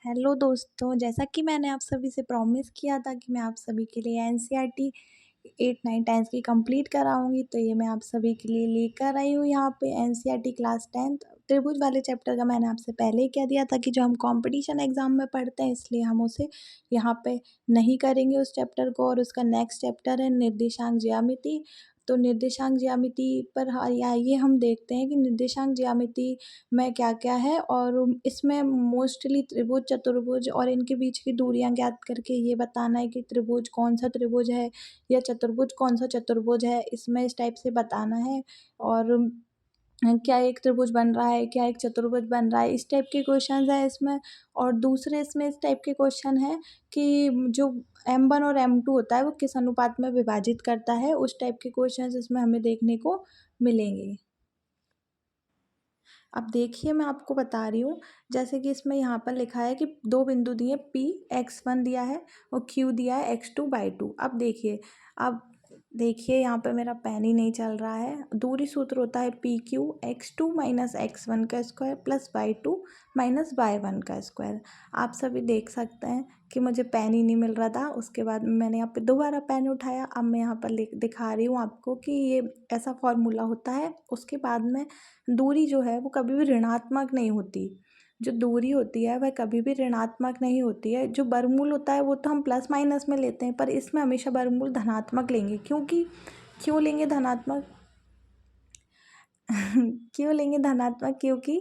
Hello दोस्तों, जैसा कि मैंने आप सभी से प्रॉमिस किया था कि मैं आप सभी के लिए एनसीईआरटी 8, 9, 10th की कंप्लीट कराऊँगी, तो ये मैं आप सभी के लिए लेकर आई हूँ यहाँ पे एनसीईआरटी क्लास 10th त्रिभुज वाले चैप्टर का मैंने आपसे पहले ही कह दिया था कि जो हम कॉम्पिटिशन एग्ज़ाम में पढ़ते हैं, इसलिए हम उसे यहाँ पे नहीं करेंगे उस चैप्टर को। और उसका नेक्स्ट चैप्टर है निर्देशांक ज्यामिति। तो निर्देशांक ज्यामिति पर आइए हम देखते हैं कि निर्देशांक ज्यामिति में क्या-क्या है और इसमें मोस्टली त्रिभुज, चतुर्भुज और इनके बीच की दूरियाँ ज्ञात करके ये बताना है कि त्रिभुज कौन-सा त्रिभुज है या चतुर्भुज कौन-सा चतुर्भुज है, इसमें इस टाइप से बताना है। और क्या एक त्रिभुज बन रहा है, क्या एक चतुर्भुज बन रहा है, इस टाइप के क्वेश्चंस हैं इसमें। और दूसरे इसमें इस टाइप के क्वेश्चन हैं कि जो m1 और m2 होता है वो किस अनुपात में विभाजित करता है, उस टाइप के क्वेश्चंस इसमें हमें देखने को मिलेंगे। अब देखिए मैं आपको बता रही हूँ, जैसे कि इसमें यहाँ पर लिखा है कि 2 बिंदु दिए P x1 दिया है और Q दिया है x2/2। अब देखिए यहाँ पे मेरा पेन ही नहीं चल रहा है। दूरी सूत्र होता है PQ x2 माइनस x1 का square plus y2 minus y1 का स्क्वायर। आप सभी देख सकते हैं कि मुझे पेन ही नहीं मिल रहा था, उसके बाद मैंने यहाँ पे दोबारा पेन उठाया। अब मैं यहाँ पर दिखा रही हूँ आपको कि ये ऐसा फॉर्मूला होता है। उसके बाद में दूरी जो है वो कभी भी ऋणात्मक नहीं होती। जो दूरी होती है वह कभी भी ऋणात्मक नहीं होती है। जो वर्गमूल होता है वो तो हम प्लस माइनस में लेते हैं, पर इसमें हमेशा वर्गमूल धनात्मक लेंगे। क्यों लेंगे धनात्मक? क्यों लेंगे धनात्मक? क्योंकि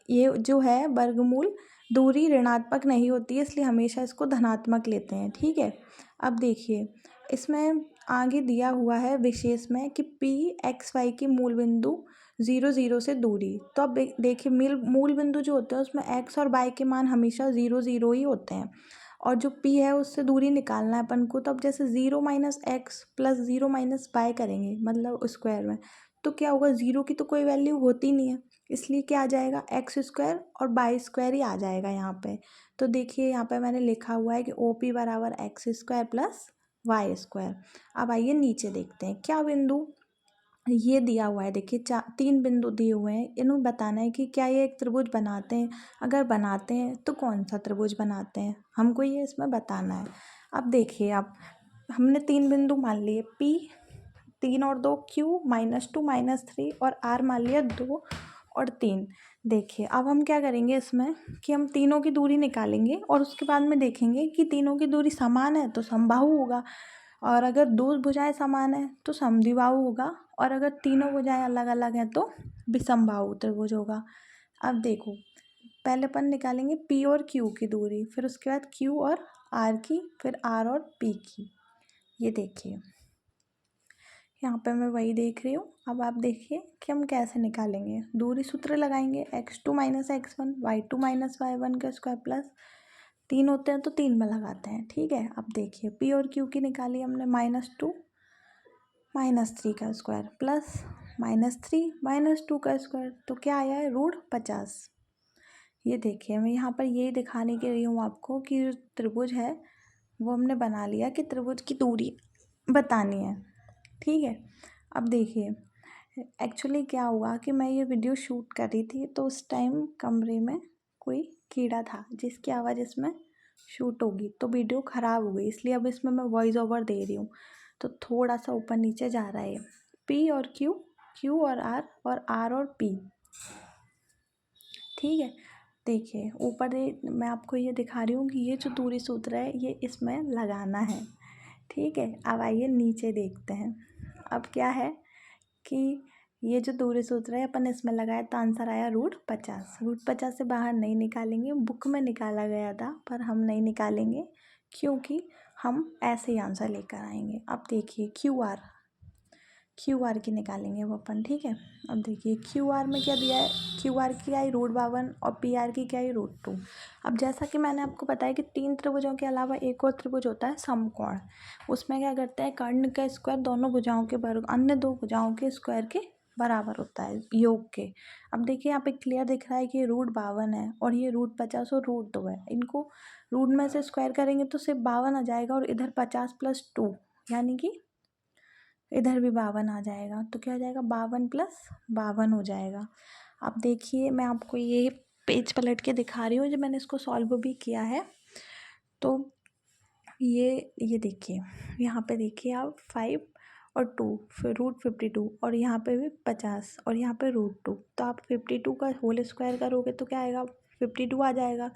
ये जो है वर्गमूल दूरी ऋणात्मक नहीं होती है, इसलिए हमेशा इसको धनात्मक लेते हैं। ठीक है, अब देखिए इसमें आगे दिया हुआ है विशेष में कि पी एक्स वाई की मूल बिंदु 0, 0 से दूरी। तो अब देखिए मूल बिंदु जो होते हैं उसमें एक्स और वाई के मान हमेशा 0, 0 ही होते हैं। और जो पी है उससे दूरी निकालना है अपन को। तो अब जैसे 0 minus x plus 0 minus y करेंगे, मतलब स्क्वायर में, तो क्या होगा? 0 की तो कोई वैल्यू होती नहीं है, इसलिए क्या आ जाएगा? एक्स स्क्वायर और बाई स्क्वायर ही आ जाएगा यहाँ पे। तो देखिए यहाँ पे मैंने लिखा हुआ है कि ओ पी बराबर x square plus y square. अब आइए नीचे देखते हैं क्या बिंदु ये दिया हुआ है। देखिए 3 बिंदु दिए हुए हैं, इन्हें बताना है कि क्या ये एक त्रिभुज बनाते हैं। अगर बनाते हैं तो कौन सा त्रिभुज बनाते हैं, हमको ये इसमें बताना है। अब देखिए हमने 3 बिंदु मान लिए P, 3 और 2 Q, -2 -3 और R मान लिया 2 और 3। देखिए अब हम क्या करेंगे इसमें कि हम तीनों की दूरी निकालेंगे और उसके बाद में देखेंगे कि तीनों की दूरी समान है तो समबाहु होगा, और अगर दो भुजाएं समान है तो समद्विबाहु होगा, और अगर तीनों भुजाएं अलग अलग हैं तो विषमबाहु त्रिभुज होगा। अब देखो पहले अपन निकालेंगे P और Q की दूरी, फिर उसके बाद Q और R की, फिर R और P की। ये देखिए यहाँ पे मैं वही देख रही हूँ। अब आप देखिए कि हम कैसे निकालेंगे। दूरी सूत्र लगाएंगे x2 minus x1 y2 minus y1 का स्क्वायर प्लस 3 होते हैं तो 3 में लगाते हैं। ठीक है, अब देखिए P और Q की निकाली हमने -2 -3 का स्क्वायर प्लस -3 -2 का स्क्वायर, तो क्या आया है? √50। ये देखिए मैं यहाँ पर यही दिखाने के लिए हूँ आपको कि जो त्रिभुज है वो हमने बना लिया कि त्रिभुज की दूरी बतानी है। ठीक है, अब देखिए एक्चुअली क्या हुआ कि मैं ये वीडियो शूट कर रही थी तो उस टाइम कमरे में कोई कीड़ा था जिसकी आवाज़ इसमें शूट होगी, तो वीडियो ख़राब हो गई, इसलिए अब इसमें मैं वॉइस ओवर दे रही हूँ, तो थोड़ा सा ऊपर नीचे जा रहा है। P और Q, Q और R और P। ठीक है, देखिए ऊपर मैं आपको ये दिखा रही हूँ कि ये जो दूरी सूत्र है ये इसमें लगाना है। ठीक है, अब आइए नीचे देखते हैं। अब क्या है कि ये जो दूरी सूत्र है अपन इसमें लगाया तो आंसर आया √50। √50 से बाहर नहीं निकालेंगे, बुक में निकाला गया था पर हम नहीं निकालेंगे क्योंकि हम ऐसे ही आंसर लेकर आएंगे। अब देखिए क्यू आर की निकालेंगे वो अपन। ठीक है, अब देखिए क्यू आर में क्या दिया है? क्यू आर की आई √52 और पी आर की क्या आई √2। अब जैसा कि मैंने आपको बताया कि 3 त्रिभुजों के अलावा एक और त्रिभुज होता है समकोण। उसमें क्या करते हैं, कर्ण का स्क्वायर दोनों भुजाओं के वर्ग अन्य दो भुजाओं के स्क्वायर के बराबर होता है, योग के। अब देखिए यहाँ पे क्लियर दिख रहा है कि ये √52 है और ये √50 और √2 है। इनको रूट में से स्क्वायर करेंगे तो सिर्फ 52 आ जाएगा, और इधर 50 + 2 यानी कि इधर भी 52 आ जाएगा, तो क्या हो जाएगा? 52 + 52 हो जाएगा। अब देखिए मैं आपको ये पेज पलट के दिखा रही हूँ, जब मैंने इसको सॉल्व भी किया है। तो ये देखिए, यहाँ पे देखिए आप 5 और 2, फिर √52, और यहाँ पे भी 50, और यहाँ पे √2। तो आप 52 का होल स्क्वायर करोगे तो क्या आएगा, 52 आ जाएगा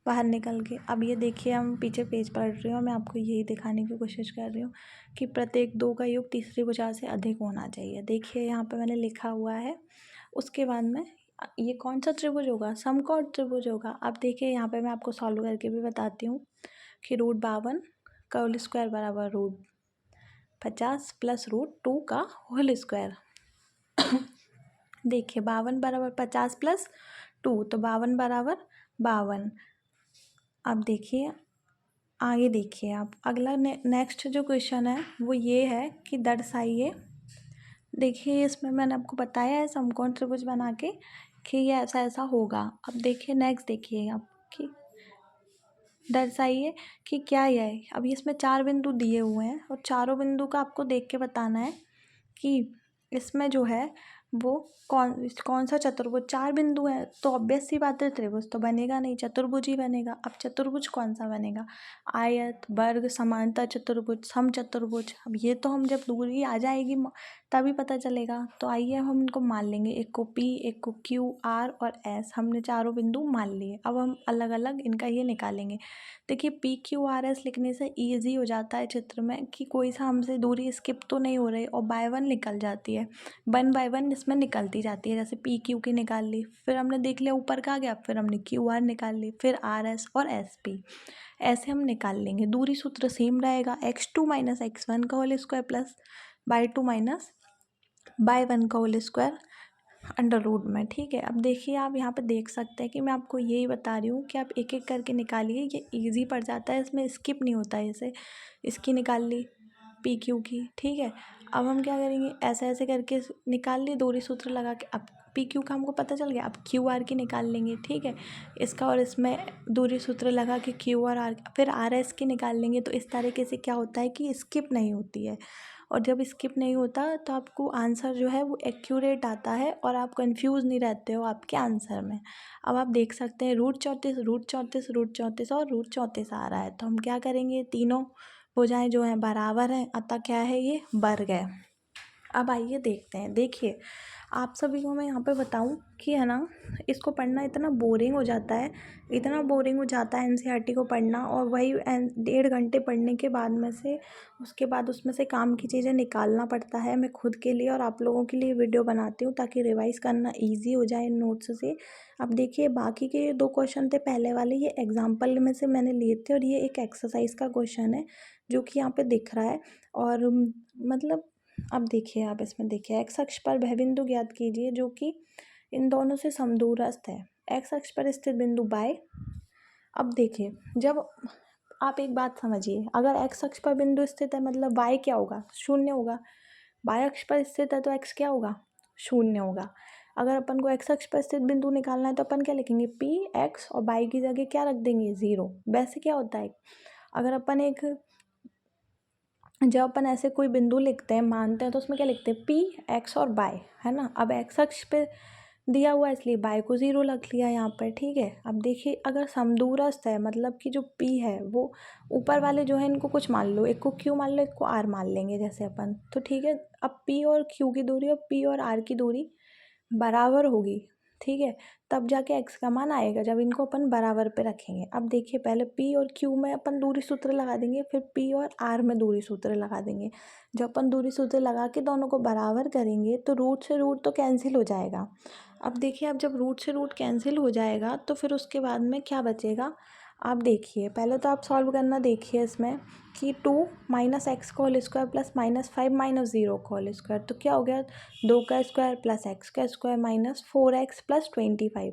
बाहर निकल के। अब ये देखिए, हम पीछे पेज पलट रही हूँ, मैं आपको यही दिखाने की कोशिश कर रही हूँ कि प्रत्येक 2 का योग तीसरी भुजा से अधिक होना चाहिए। देखिए यहाँ पे मैंने लिखा हुआ है। उसके बाद में ये कौन सा त्रिभुज होगा, समकोण त्रिभुज होगा। अब देखिए यहाँ पे मैं आपको सॉल्व करके भी बताती हूँ कि √52 का होल स्क्वायर बराबर √50 प्लस √2 का होल स्क्वायर। देखिए 52 बराबर 50 प्लस 2, तो 52 बराबर 52। अब देखिए आगे, देखिए आप अगला नेक्स्ट जो क्वेश्चन है वो ये है कि दर्शाइए। देखिए इसमें मैंने आपको बताया है समकोण त्रिभुज बना के कि ये ऐसा ऐसा होगा। अब देखिए नेक्स्ट, देखिए आप कि दर्शाइए कि क्या यह है। अब इसमें 4 बिंदु दिए हुए हैं और चारों बिंदु का आपको देख के बताना है कि इसमें जो है वो कौन सा चतुर्भुज। 4 बिंदु है तो ऑब्वियस सी बात है त्रिभुज तो बनेगा नहीं, चतुर्भुज ही बनेगा। अब चतुर्भुज कौन सा बनेगा, आयत, वर्ग, समांतर चतुर्भुज, समचतुर्भुज। अब ये तो हम जब दूरी आ जाएगी तभी पता चलेगा। तो आइए हम इनको मान लेंगे, एक को P, एक को Q, R और S। हमने चारों बिंदु मान लिए। अब हम अलग अलग इनका ये निकालेंगे। देखिए PQRS लिखने से ईजी हो जाता है चित्र में कि कोई सा हमसे दूरी स्किप तो नहीं हो रही, और बाय 1 निकल जाती है, 1 बाय 1 इसमें निकलती जाती है। जैसे PQ की निकाल ली, फिर हमने देख लिया ऊपर का आ गया, फिर हमने QR निकाल ली, फिर RS और SP ऐसे हम निकाल लेंगे। दूरी सूत्र सेम रहेगा, x2 माइनस x1 का whole square plus y2 minus y1 का होल स्क्वायर अंडर रूट में। ठीक है, अब देखिए आप यहाँ पे देख सकते हैं कि मैं आपको यही बता रही हूँ कि आप एक एक करके निकालिए, ये इजी पड़ जाता है, इसमें स्किप नहीं होता है। जैसे इसकी निकाल ली PQ की, ठीक है। अब हम क्या करेंगे, ऐसे ऐसे करके निकाल ली दूरी सूत्र लगा के। अब PQ का हमको पता चल गया, अब QR की निकाल लेंगे, ठीक है। इसका और इसमें दूरी सूत्र लगा के Q और R, फिर RS की निकाल लेंगे। तो इस तरीके से क्या होता है कि स्किप नहीं होती है, और जब स्किप नहीं होता तो आपको आंसर जो है वो एक्यूरेट आता है और आप कंफ्यूज नहीं रहते हो आपके आंसर में। अब आप देख सकते हैं √34, √34, √34 और √34 आ रहा है। तो हम क्या करेंगे, तीनों भुजाएं जो हैं बराबर हैं, अतः क्या है, ये वर्ग है। अब आइए देखते हैं। देखिए आप सभी को मैं यहाँ पे बताऊँ कि है ना, इसको पढ़ना इतना बोरिंग हो जाता है, इतना बोरिंग हो जाता है NCERT को पढ़ना, और वही 1.5 घंटे पढ़ने के बाद में से उसके बाद उसमें से काम की चीज़ें निकालना पड़ता है। मैं खुद के लिए और आप लोगों के लिए वीडियो बनाती हूँ ताकि रिवाइज़ करना ईजी हो जाए नोट्स से। अब देखिए बाकी के 2 क्वेश्चन थे पहले वाले, ये एग्जाम्पल में से मैंने लिए थे, और ये एक एक्सरसाइज का क्वेश्चन है जो कि यहाँ पे दिख रहा है। और मतलब अब देखिए आप इसमें देखिए, एक्स अक्ष पर वह बिंदु ज्ञात कीजिए जो कि इन दोनों से समदूरस्थ है। एक्स अक्ष पर स्थित बिंदु बाय। अब देखिए, जब आप एक बात समझिए, अगर एक्स अक्ष पर बिंदु स्थित है मतलब वाई क्या होगा, 0 होगा। वाई अक्ष पर स्थित है तो एक्स क्या होगा, 0 होगा। अगर अपन को एक्स अक्ष पर स्थित बिंदु निकालना है तो अपन क्या लिखेंगे, P, X, और वाई की जगह क्या रख देंगे, 0। वैसे क्या होता है, अगर अपन जब अपन ऐसे कोई बिंदु लिखते हैं, मानते हैं, तो उसमें क्या लिखते हैं, P, X और Y, है ना। अब एक्स अक्ष पे दिया हुआ है इसलिए Y को 0 रख लिया यहाँ पर, ठीक है। अब देखिए अगर समदूरस्थ है मतलब कि जो P है वो ऊपर वाले जो है इनको कुछ मान लो, एक को Q मान लो, एक को R मान लेंगे जैसे अपन, तो ठीक है। अब P और Q की दूरी और P और R की दूरी बराबर होगी, ठीक है। तब जाके x का मान आएगा जब इनको अपन बराबर पे रखेंगे। अब देखिए पहले P और Q में अपन दूरी सूत्र लगा देंगे, फिर P और R में दूरी सूत्र लगा देंगे। जब अपन दूरी सूत्र लगा के दोनों को बराबर करेंगे तो रूट से रूट तो कैंसिल हो जाएगा। अब देखिए, अब जब रूट से रूट कैंसिल हो जाएगा तो फिर उसके बाद में क्या बचेगा, आप देखिए पहले तो आप सॉल्व करना देखिए इसमें कि 2 माइनस एक्स का होल स्क्वायर प्लस -5 माइनस 0 का होल स्क्वायर, तो क्या हो गया, 2 का स्क्वायर प्लस एक्स का स्क्वायर माइनस 4x प्लस 25।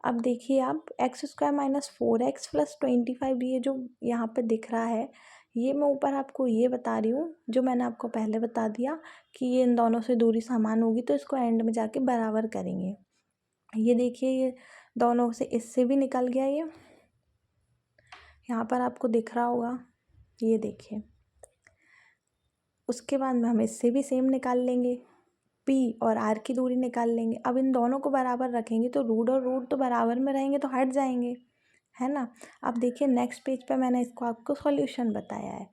अब देखिए आप x square minus 4x plus 25, ये जो यहाँ पे दिख रहा है, ये मैं ऊपर आपको ये बता रही हूँ जो मैंने आपको पहले बता दिया कि ये इन दोनों से दूरी समान होगी तो इसको एंड में जाके बराबर करेंगे। ये देखिए ये दोनों से इससे भी निकल गया, ये यहाँ पर आपको दिख रहा होगा, ये देखिए। उसके बाद में हम इससे भी सेम निकाल लेंगे, पी और आर की दूरी निकाल लेंगे। अब इन दोनों को बराबर रखेंगे तो रूट और रूट तो बराबर में रहेंगे तो हट जाएंगे, है ना। अब देखिए नेक्स्ट पेज पे मैंने इसको आपको सॉल्यूशन बताया है।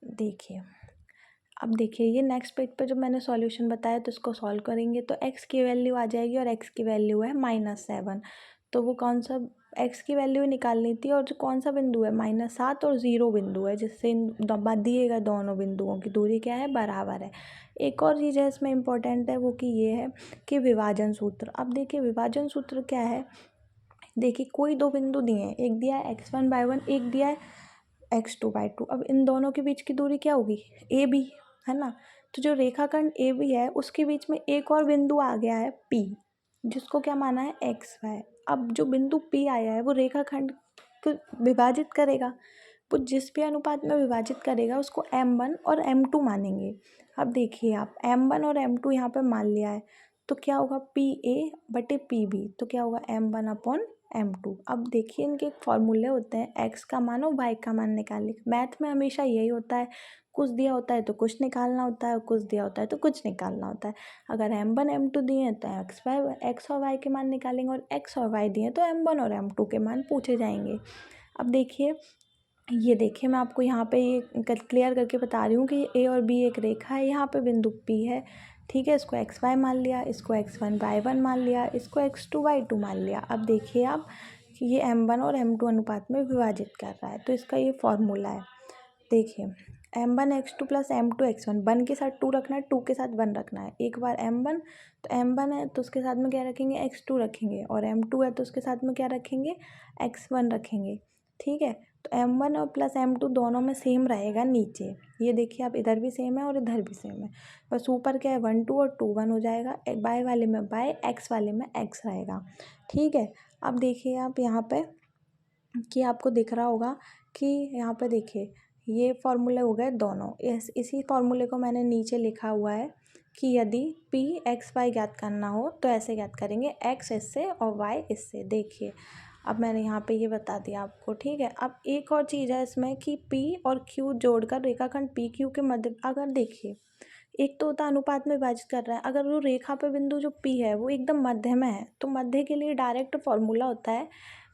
देखिए अब देखिए ये नेक्स्ट पेज पे जो मैंने सॉल्यूशन बताया तो इसको सॉल्व करेंगे तो x की वैल्यू आ जाएगी और x की वैल्यू है -7। तो वो कौन सा x की वैल्यू निकालनी थी और जो कौन सा बिंदु है -7 और 0 बिंदु है, जिससे दिए गए दोनों बिंदुओं की दूरी क्या है, बराबर है। एक और चीज़ है इसमें इम्पोर्टेंट है, वो कि ये है कि विभाजन सूत्र। अब देखिए विभाजन सूत्र क्या है, देखिए कोई दो बिंदु दिए हैं, एक दिया है x1/1, एक दिया है x2/2। अब इन दोनों के बीच की दूरी क्या होगी, ए बी, है ना। तो जो रेखाखंड ए बी है उसके बीच में एक और बिंदु आ गया है P, जिसको क्या माना है XY। अब जो बिंदु P आया है वो रेखाखंड को विभाजित करेगा, वो जिस भी अनुपात में विभाजित करेगा उसको M1 और M2 मानेंगे। अब देखिए आप M1 और M2 यहाँ पे मान लिया है तो क्या होगा, PA/PB, तो क्या होगा M1/M2। अब देखिए इनके एक फॉर्मूले होते हैं, x का मान और y का मान निकालने। मैथ में हमेशा यही होता है, कुछ दिया होता है तो कुछ निकालना होता है, कुछ दिया होता है तो कुछ निकालना होता है। अगर M1 M2 दिए हैं तो x और y के मान निकालेंगे, और x और y दिए हैं तो M1 और M2 के मान पूछे जाएंगे। अब देखिए ये देखिए मैं आपको यहाँ पे ये क्लियर करके बता रही हूँ कि ए और बी एक रेखा है, यहाँ पे बिंदु P है, ठीक है। इसको XY मान लिया, इसको x1/1 मान लिया, इसको x2/2 मान लिया। अब देखिए आप कि ये M1 और M2 अनुपात में विभाजित कर रहा है, तो इसका ये फॉर्मूला है। देखिए M1x2 + M2x1, 1 के साथ 2 रखना है, 2 के साथ 1 रखना है। एक बार M1 तो M1 है तो उसके साथ में क्या रखेंगे, x2 रखेंगे, और M2 है तो उसके साथ में क्या रखेंगे, x1 रखेंगे, ठीक है। तो M1 और प्लस M2 दोनों में सेम रहेगा नीचे, ये देखिए आप इधर भी सेम है और इधर भी सेम है, बस ऊपर क्या है 1 2 और 2 1 हो जाएगा। बाय वाले में बाय, x वाले में x रहेगा, ठीक है। अब देखिए आप यहाँ पे कि आपको दिख रहा होगा कि यहाँ पे देखिए ये फॉर्मूले हो गए दोनों। इसी फॉर्मूले को मैंने नीचे लिखा हुआ है कि यदि P x y ज्ञात करना हो तो ऐसे ज्ञात करेंगे, x इससे और y इससे। देखिए अब मैंने यहाँ पे ये बता दिया आपको, ठीक है। अब एक और चीज़ है इसमें कि P और Q जोड़कर रेखाखंड पी क्यू के मध्य, अगर देखिए एक तो होता अनुपात में विभाजित कर रहा है, अगर वो रेखा पे बिंदु जो P है वो एकदम मध्य में है तो मध्य के लिए डायरेक्ट फॉर्मूला होता है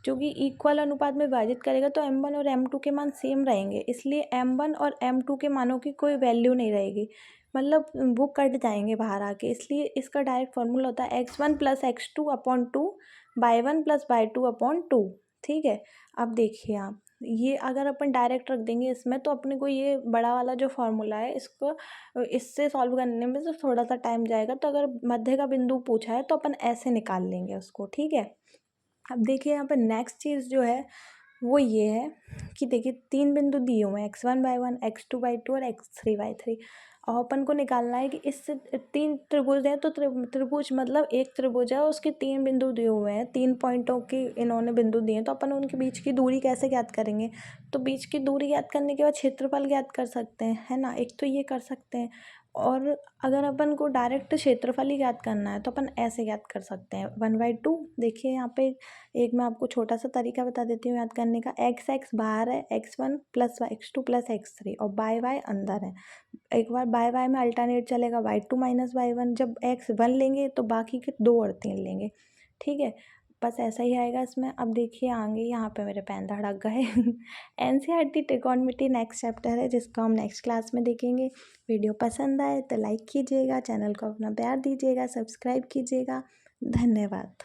जो कि इक्वल अनुपात में विभाजित करेगा तो M1 और M2 के मान सेम रहेंगे, इसलिए M1 और M2 के मानों की कोई वैल्यू नहीं रहेगी, मतलब वो कट जाएंगे बाहर आके, इसलिए इसका डायरेक्ट फॉर्मूला होता है x1 + x2/2 y1 + y2/2, ठीक है। अब देखिए आप ये अगर अपन डायरेक्ट रख देंगे इसमें तो अपने को ये बड़ा वाला जो फॉर्मूला है इसको इससे सॉल्व करने में तो थोड़ा सा टाइम जाएगा, तो अगर मध्य का बिंदु पूछा है तो अपन ऐसे निकाल लेंगे उसको, ठीक है। अब देखिए यहाँ पर नेक्स्ट चीज़ जो है वो ये है कि देखिए 3 बिंदु दिए हुए हैं, x1/1, x2/2 और x3/3, और अपन को निकालना है कि इससे 3 त्रिभुज हैं तो त्रिभुज मतलब एक त्रिभुज है, उसके 3 बिंदु दिए हुए हैं, 3 पॉइंटों की इन्होंने बिंदु दिए हैं, तो अपन उनके बीच की दूरी कैसे ज्ञात करेंगे, तो बीच की दूरी ज्ञात करने के बाद क्षेत्रफल ज्ञात कर सकते हैं, है ना। एक तो ये कर सकते हैं, और अगर अपन को डायरेक्ट क्षेत्रफल ही ज्ञात करना है तो अपन ऐसे ज्ञात कर सकते हैं 1/2। देखिए यहाँ पे एक मैं आपको छोटा सा तरीका बता देती हूँ याद करने का, x बाहर है, x1 + x2 + x3 और y अंदर है। एक बार y में अल्टरनेट चलेगा, y2 - y1, जब x1 लेंगे तो बाकी के 2 और 3 लेंगे, ठीक है। बस ऐसा ही आएगा इसमें। अब देखिए आगे यहाँ पे मेरे पेन धड़क गए NCERT ट्रिगोनोमेट्री नेक्स्ट चैप्टर है जिसको हम नेक्स्ट क्लास में देखेंगे। वीडियो पसंद आए तो लाइक कीजिएगा, चैनल को अपना प्यार दीजिएगा, सब्सक्राइब कीजिएगा। धन्यवाद।